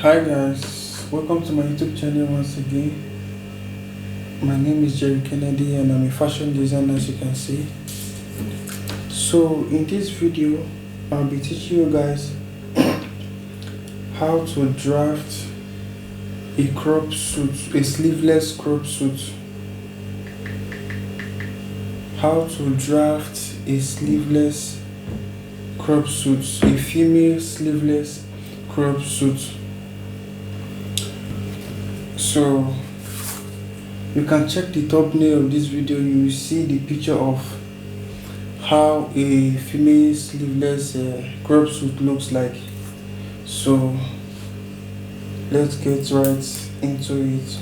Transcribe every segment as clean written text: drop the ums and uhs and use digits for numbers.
Hi guys, welcome to my YouTube channel once again. My name is Jerry Kennedy and I'm a fashion designer, as you can see. So in this video I'll be teaching you guys how to draft a crop suit, a sleeveless crop suit. How to draft a sleeveless crop suit, a female sleeveless crop suit. So you can check the thumbnail of this video. You will see the picture of how a female sleeveless crop suit looks like. So let's get right into it.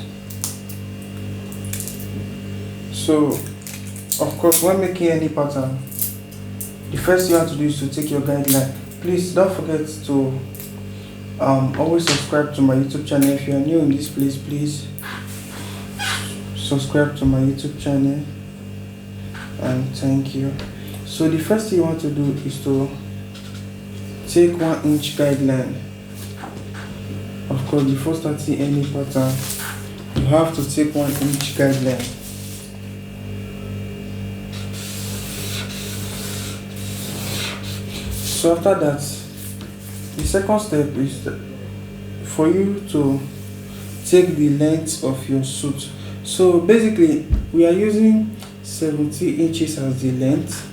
So of course, when making any pattern, the first thing you have to do is to take your guideline. Please don't forget to always subscribe to my YouTube channel. If you are new in this place, please subscribe to my YouTube channel, and thank you. So the first thing you want to do is to take 1 inch guideline. Of course, before starting any pattern, you have to take 1 inch guideline. So after that, the second step is for you to take the length of your suit. So basically we are using 70 inches as the length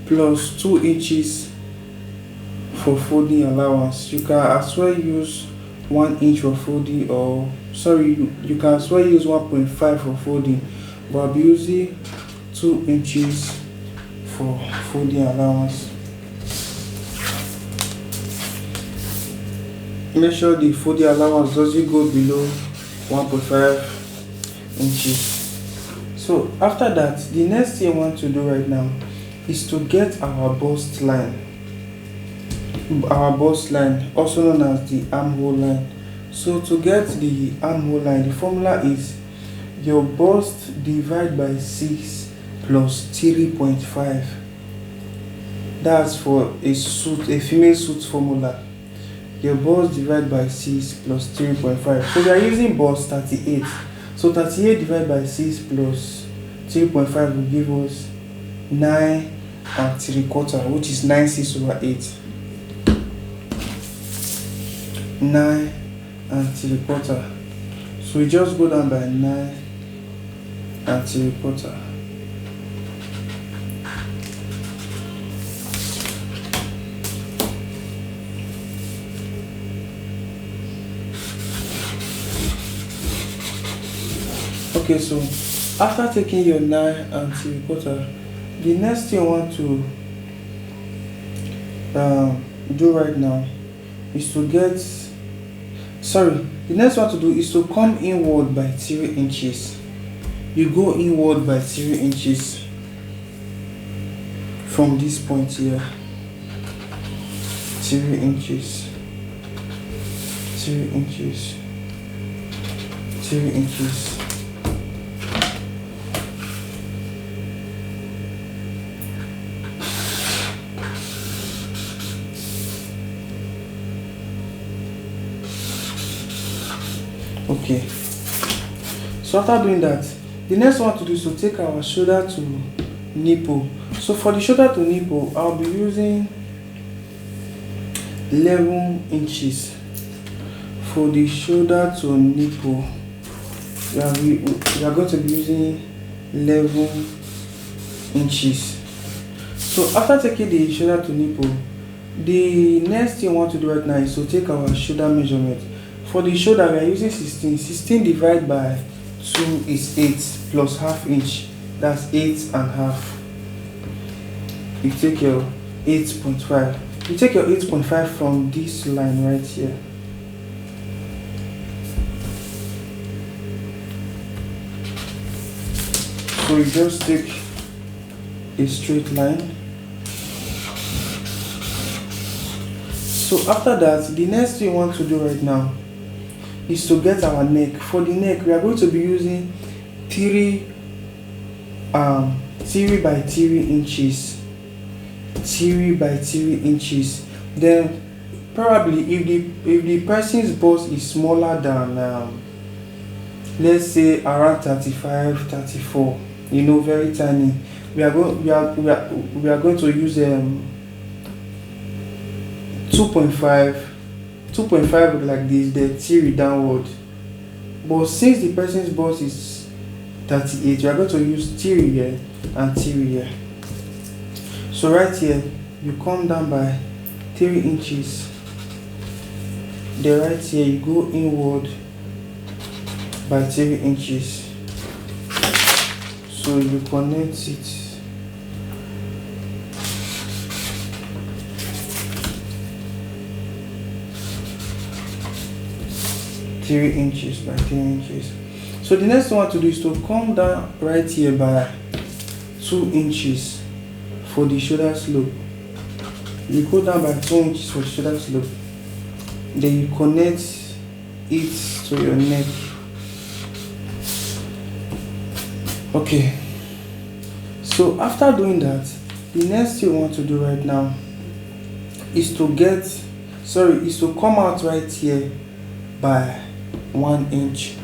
plus 2 inches for folding allowance. You can as well use 1 inch for folding, or sorry, you can as well use 1.5 for folding, but I'll be using 2 inches for folding allowance. Make sure the folding allowance doesn't go below 1.5 inches. So after that, the next thing I want to do right now is to get our bust line. Our bust line, also known as the armhole line. So to get the armhole line, the formula is your bust divided by 6 plus 3.5. That's for a suit, a female suit formula. Your bust divided by 6 plus 3.5. So we are using bust 38. So 38 divided by 6 plus 3.5 will give us 9 3/4, which is 9/6/8. 9 3/4. So we just go down by 9 3/4. Okay, so after taking your 9 3/4, the next thing I want to do right now is to get, the next one to do is to come inward by 3 inches. You go inward by 3 inches from this point here. 3 inches, 3 inches, 3 inches. Okay, so after doing that, the next one to do is to take our shoulder to nipple. So for the shoulder to nipple, I'll be using 11 inches. For the shoulder to nipple, we are going to be using 11 inches. So after taking the shoulder to nipple, the next thing I want to do right now is to take our shoulder measurement. For the shoulder, we are using 16. 16 divided by 2 is 8 plus half inch. That's 8.5. You take your 8.5. You take your 8.5 from this line right here. So you just take a straight line. So after that, the next thing we want to do right now is to get our neck. For the neck, we are going to be using 3 by 3 inches. 3 by 3 inches. Then probably if the person's bust is smaller than let's say around 35, 34, very tiny, we are going to use 2.5, 2.5 like this, the theory downward. But since the person's bust is 38, we are going to use theory here and theory here. So right here, you come down by 3 inches. Then right here, you go inward by 3 inches. So you connect it. Three inches by 3 inches. So the next one to do is to come down right here by 2 inches for the shoulder slope. You go down by 2 inches for the shoulder slope. Then you connect it to your neck. Okay. So after doing that, the next thing you want to do right now is to come out right here by 1 inch.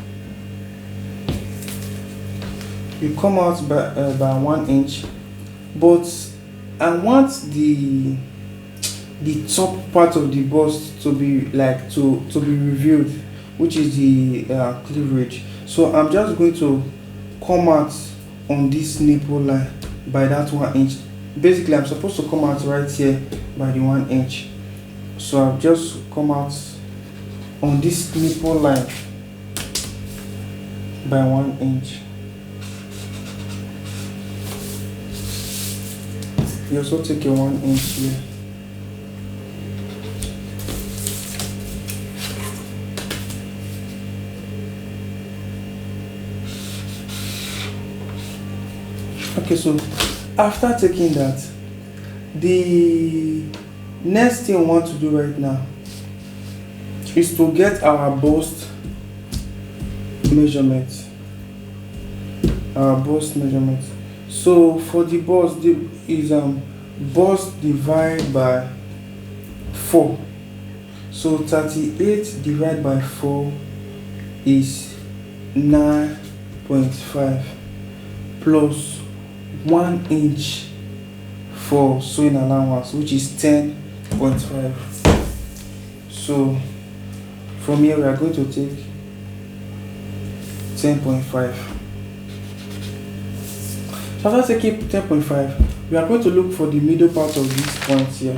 You come out by 1 inch, but I want the top part of the bust to be like to be revealed, which is the cleavage. So I'm just going to come out on this nipple line by that 1 inch. Basically, I'm supposed to come out right here by the 1 inch. So I'll just come out on this nipple line by 1 inch. You also take a 1 inch here. Okay, so after taking that, the next thing we want to do right now is to get our bust measurement. So for the bust, is bust divided by 4. So 38 divided by 4 is 9.5 plus 1 inch for sewing allowance, which is 10.5. So from here we are going to take 10.5. So after taking 10.5, we are going to look for the middle part of this point here.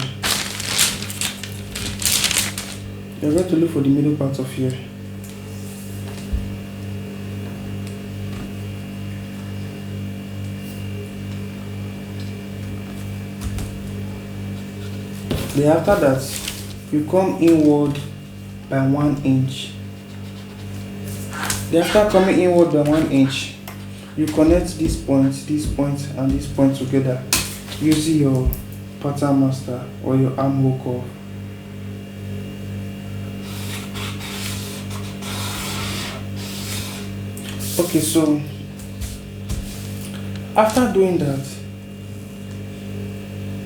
We are going to look for the middle part of here. Then after that, you come inward by 1 inch. Then after coming inward by 1 inch, you connect this point, and this point together using your pattern master or your armhole curve. Okay, so after doing that,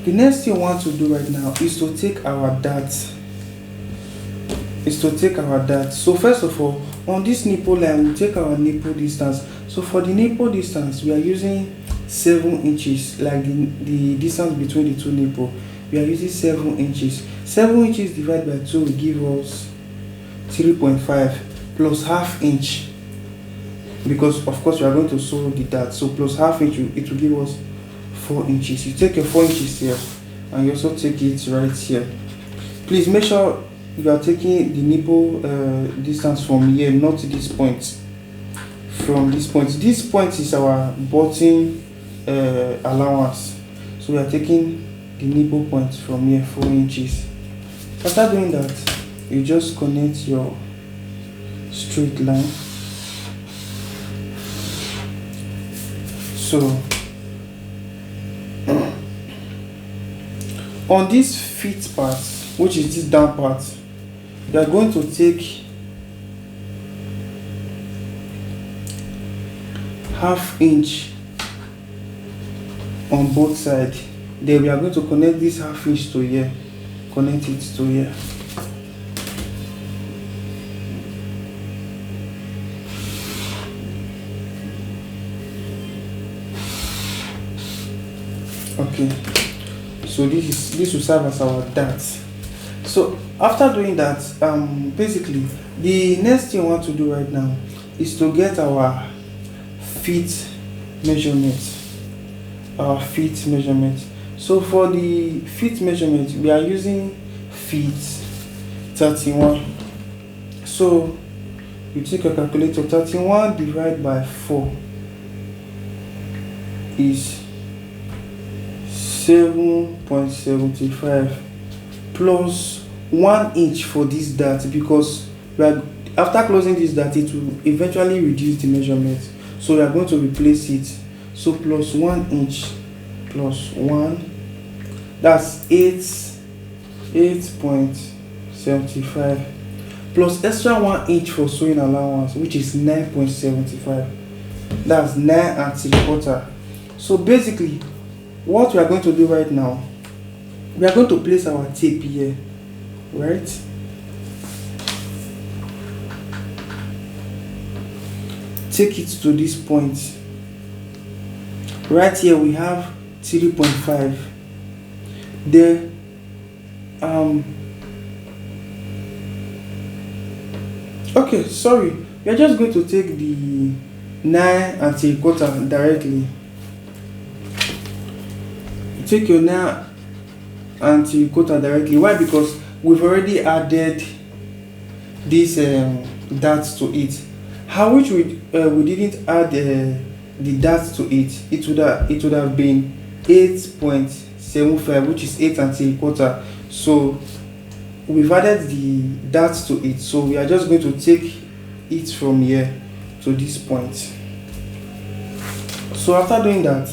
the next thing we want to do right now is to take our dart. So first of all, on this nipple line, we take our nipple distance. So for the nipple distance, we are using 7 inches, like the distance between the two nipples. We are using 7 inches. 7 inches divided by 2 will give us 3.5 plus half inch. Because of course we are going to sew the dart. So plus half inch, it will give us 4 inches. You take your 4 inches here, and you also take it right here. Please make sure you are taking the nipple distance from here, not this point. From this point is our button allowance. So we are taking the nipple point from here, 4 inches. After doing that, you just connect your straight line. So on this feet part, which is this down part, you are going to take half inch on both sides. Then we are going to connect this half inch to here, connect it to here. Okay, so this will serve as our dart. So after doing that, basically the next thing I want to do right now is to get our feet measurement. So for the feet measurement, we are using feet 31. So you take a calculator. 31 divided by 4 is 7.75 plus 1 inch for this dart, because we are, after closing this dart, it will eventually reduce the measurement, so we are going to replace it. So plus 1 inch plus 1, that's 8.75 plus extra 1 inch for sewing allowance, which is 9.75. That's 9 and 3/4. So basically what we are going to do right now, we are going to place our tape here, right? Take it to this point. Right here we have 3.5. There okay, sorry, we are just going to take the 9 and 3/4 directly. Take your 9 and 3/4 directly. Why? Because we've already added this dart to it. How which we didn't add the dart to it, it would have been 8.75, which is 8 and 3/4. So we've added the dart to it, so we are just going to take it from here to this point. So after doing that,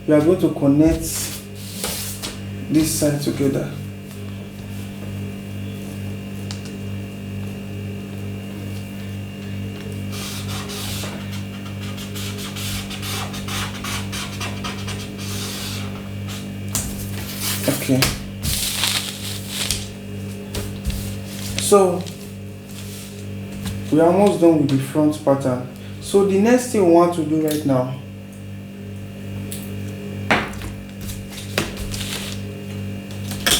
we are going to connect this side together. Okay, so we are almost done with the front pattern. So the next thing we want to do right now,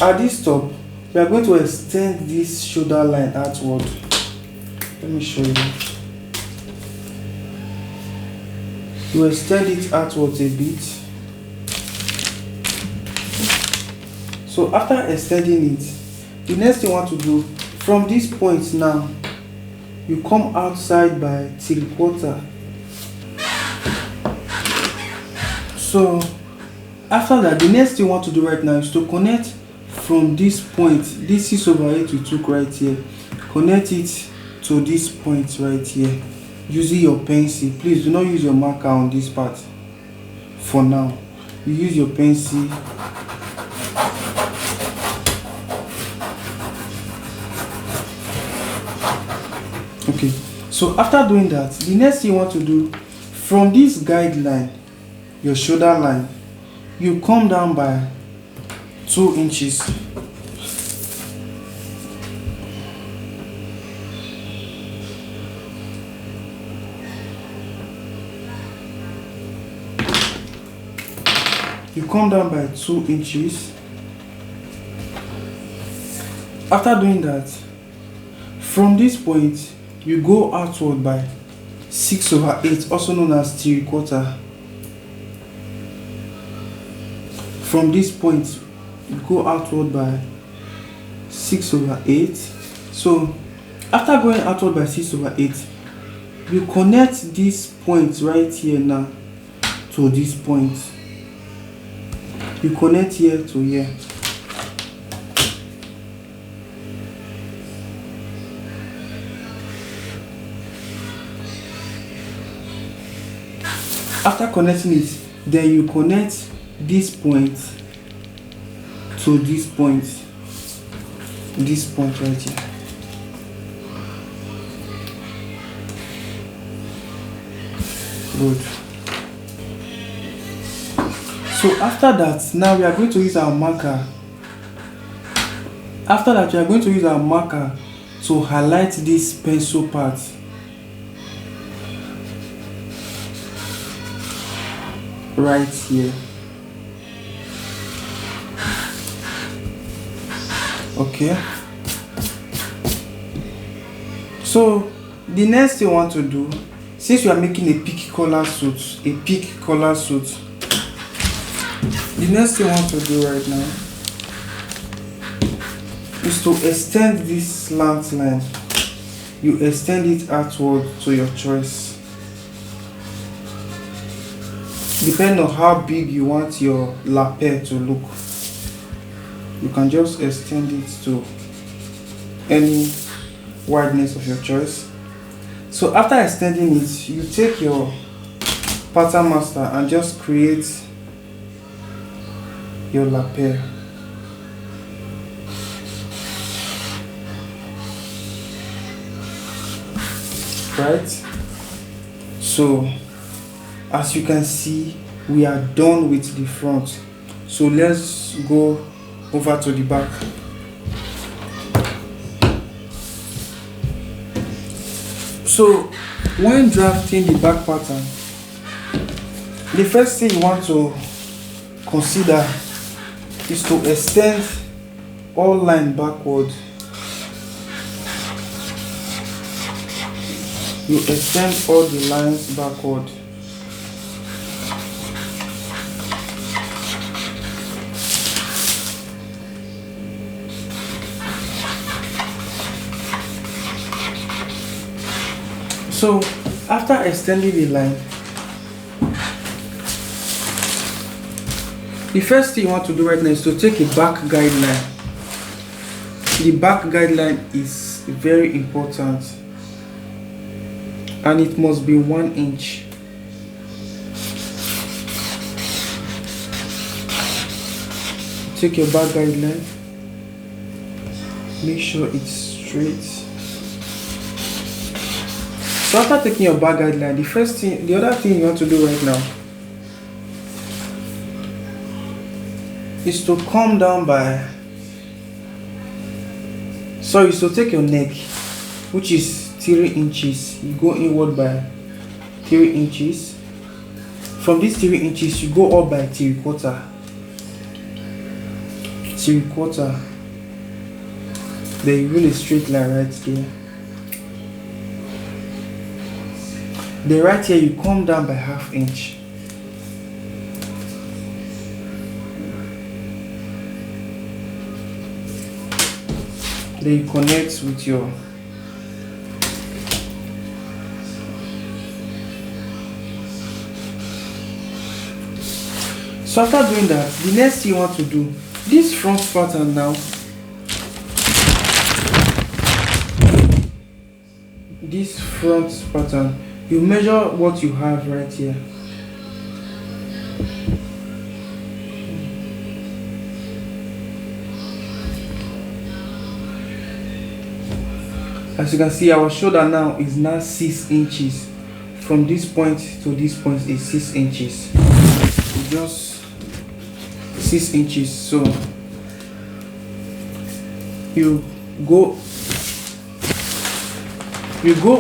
at this top, we are going to extend this shoulder line outward. Let me show you. You extend it outwards a bit. So after extending it, the next thing you want to do, from this point now, you come outside by 3/4. So after that, the next thing you want to do right now is to connect from this point, this 6/8 we took right here, connect it to this point right here using your pencil. Please do not use your marker on this part for now. You use your pencil. Okay, so after doing that, the next thing you want to do, from this guideline, your shoulder line, you come down by 2 inches. You come down by 2 inches. After doing that, from this point, you go outward by 6/8, also known as 3/4. From this point, you go outward by 6/8. So after going outward by 6/8, you connect this point right here now to this point. You connect here to here. After connecting it, then you connect this point to this point right here. Good. So after that, now we are going to use our marker. After that, we are going to use our marker to highlight this pencil part. Right here. Okay, so the next thing you want to do, since you are making a peak collar suit, the next thing you want to do right now is to extend this slant line. You extend it outward to your choice. Depending on how big you want your lapel to look, you can just extend it to any wideness of your choice. So after extending it, you take your pattern master and just create your lapel. Right? So as you can see, we are done with the front. So let's go over to the back. So when drafting the back pattern, the first thing you want to consider is to extend all line backward. You extend all the lines backward. So after extending the line, the first thing you want to do right now is to take a back guideline. The back guideline is very important, and it must be 1 inch. Take your back guideline, make sure it's straight. So after taking your back guideline, the other thing you want to do right now is to come down to take your neck, which is 3 inches. You go inward by 3 inches. From these 3 inches, you go up by 3/4. Then you roll a straight line right there. Then right here, you come down by 1/2 inch. Then you connect with your So after doing that, the next thing you want to do, this front pattern now, you measure what you have right here. As you can see, our shoulder now is 6 inches. From this point to this point is 6 inches. Just 6 inches. So you go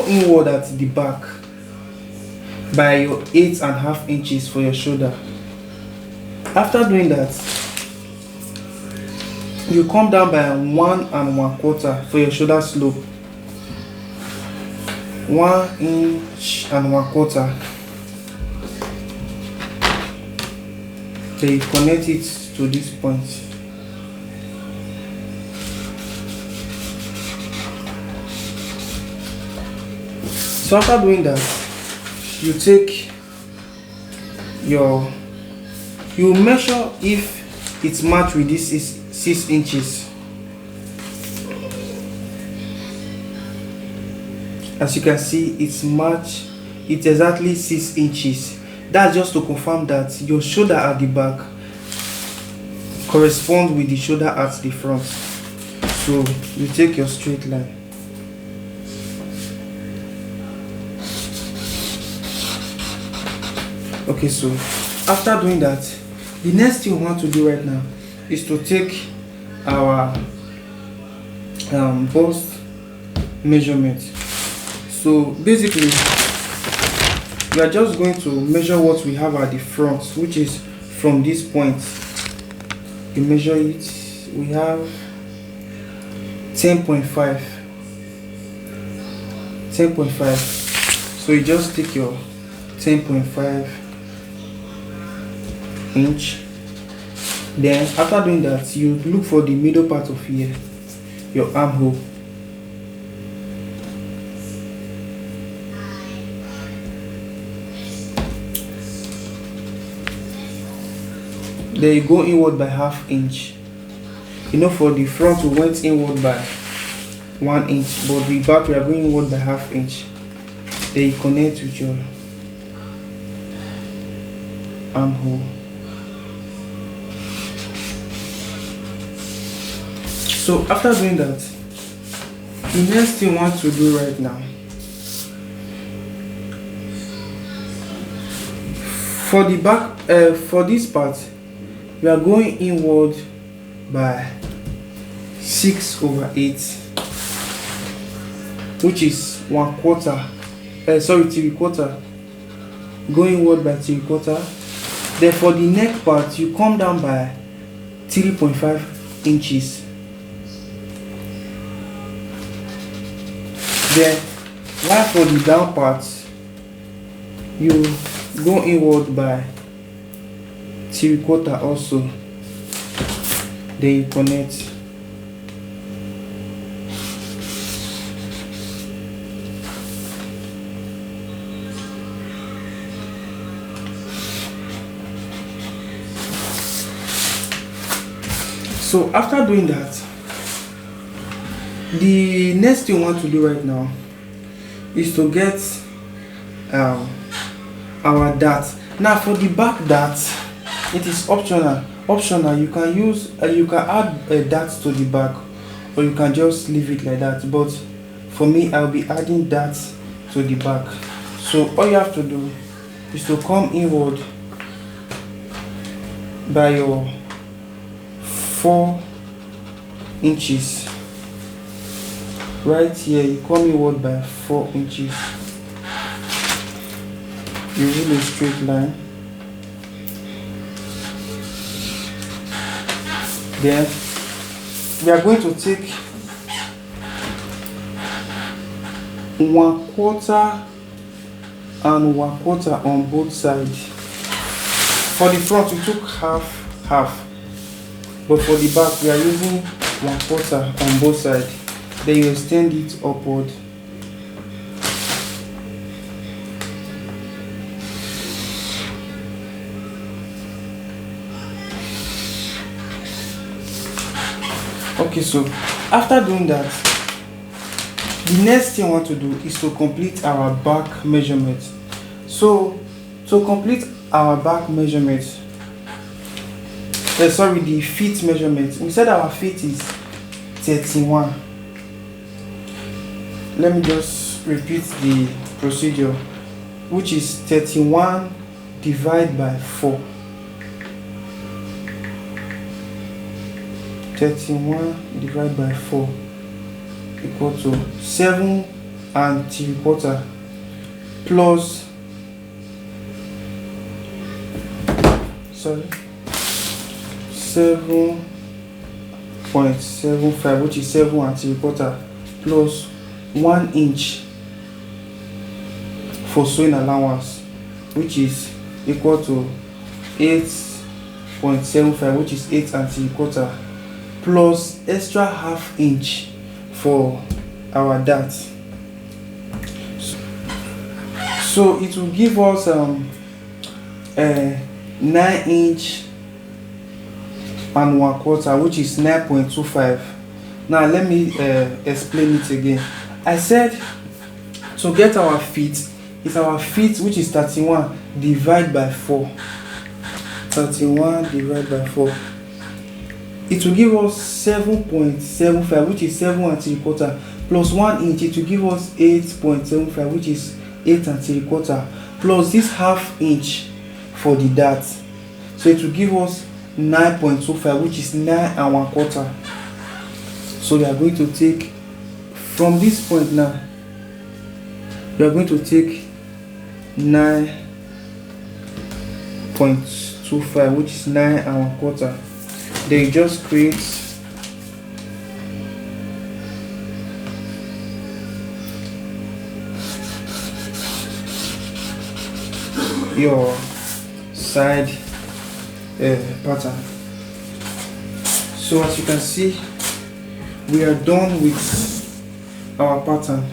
inward at the back by your 8.5 inches for your shoulder. After doing that, you come down by 1 1/4 for your shoulder slope. 1 1/4. Then you connect it to this point. So after doing that, you measure if it's matched with this 6 inches. As you can see, it's exactly 6 inches. That's just to confirm that your shoulder at the back corresponds with the shoulder at the front. So you take your straight line. Okay, so after doing that, the next thing we want to do right now is to take our bust measurement. So basically, we are just going to measure what we have at the front, which is from this point. You measure it. We have 10.5. 10.5. So you just take your 10.5 inch. Then after doing that, you look for the middle part of here, your armhole. Then you go inward by half inch. You know, for the front we went inward by 1 inch, but the back we are going inward by half inch. Then you connect with your armhole. So after doing that, the next thing you want to do right now, for the back, for this part, we are going inward by 6/8, which is 1/4. 3/4. Going inward by 3/4. Then for the neck part, you come down by 3.5 inches. Then while for the down part, you go inward by 3/4 also. Then you connect. So after doing that, the next thing you want to do right now is to get our dart. Now for the back dart, it is optional. You can use you can add a dart to the back, or you can just leave it like that. But for me, I'll be adding dart to the back. So all you have to do is to come inward by your 4 inches. Right here, you come inward by 4 inches. You rule a straight line. Then we are going to take 1/4 and 1/4 on both sides. For the front, we took half, but for the back, we are using 1/4 on both sides. Then you extend it upward. Okay, so after doing that, the next thing I want to do is to complete our back measurement. So to complete our back measurement, the feet measurement, we said our feet is 31. Let me just repeat the procedure, which is 31 divided by 4. 31 divided by 4 equal to 7 3/4 plus 7.75, which is 7 3/4 plus 1 inch for sewing allowance, which is equal to 8.75, which is 8 3/4 plus extra half inch for our dart. So it will give us 9 inch and 1/4, which is 9.25. Now let me explain it again. I said to get our feet, is our feet, which is 31 divided by 4. 31 divided by 4. It will give us 7.75, which is 7 3/4 plus 1 inch. It will give us 8.75, which is 8 3/4 plus this half inch for the dart. So it will give us 9.25, which is 9 1/4. So we are going to take from this point now, we are going to take 9.25, which is 9 1/4. Then you just create your side pattern. So as you can see, we are done with our pattern.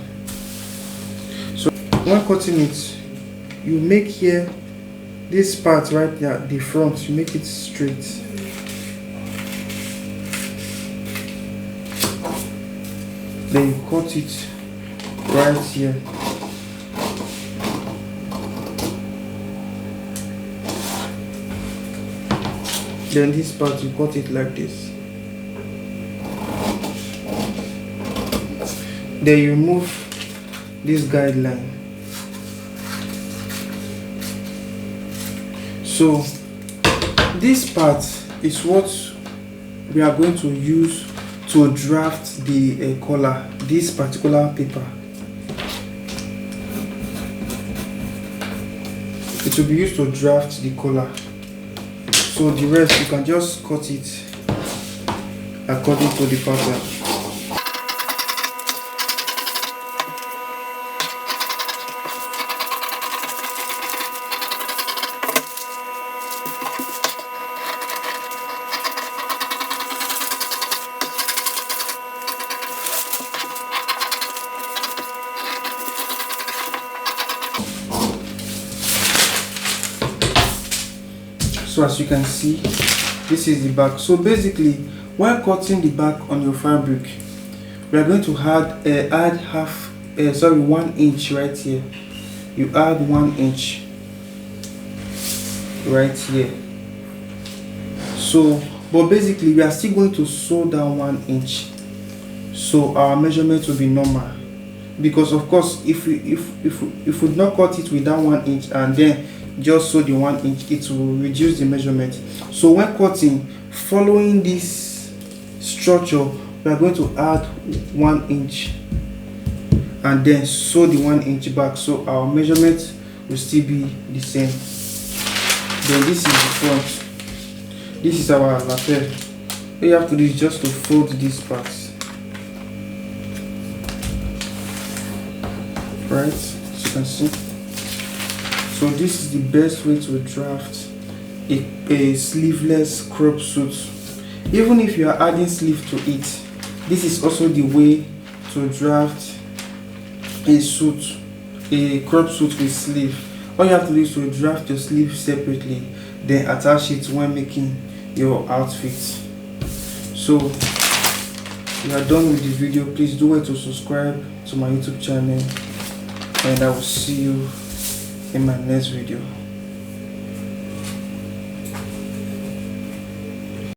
So when cutting it, you make here this part right there, the front, you make it straight. Then you cut it right here. Then this part you cut it like this. Then you remove this guideline. So this part is what we are going to use to draft the collar, this particular paper. It will be used to draft the collar. So the rest you can just cut it according to the pattern. So as you can see, this is the back. So basically, while cutting the back on your fabric, we are going to add 1 inch right here. You add 1 inch right here. So but basically we are still going to sew down 1 inch, so our measurement will be normal. Because of course, if we not cut it without 1 inch and then just sew the 1 inch, it will reduce the measurement. So when cutting, following this structure, we are going to add 1 inch and then sew the 1 inch back, so our measurement will still be the same. Then this is the front. This is our lapel. All you have to do is just to fold this part, right? As you can see. So this is the best way to draft a sleeveless crop suit. Even if you are adding sleeve to it, this is also the way to draft a suit, a crop suit with sleeve. All you have to do is to draft your sleeve separately, then attach it when making your outfit. So we are done with this video. Please do well to subscribe to my YouTube channel, and I will see you in my next video.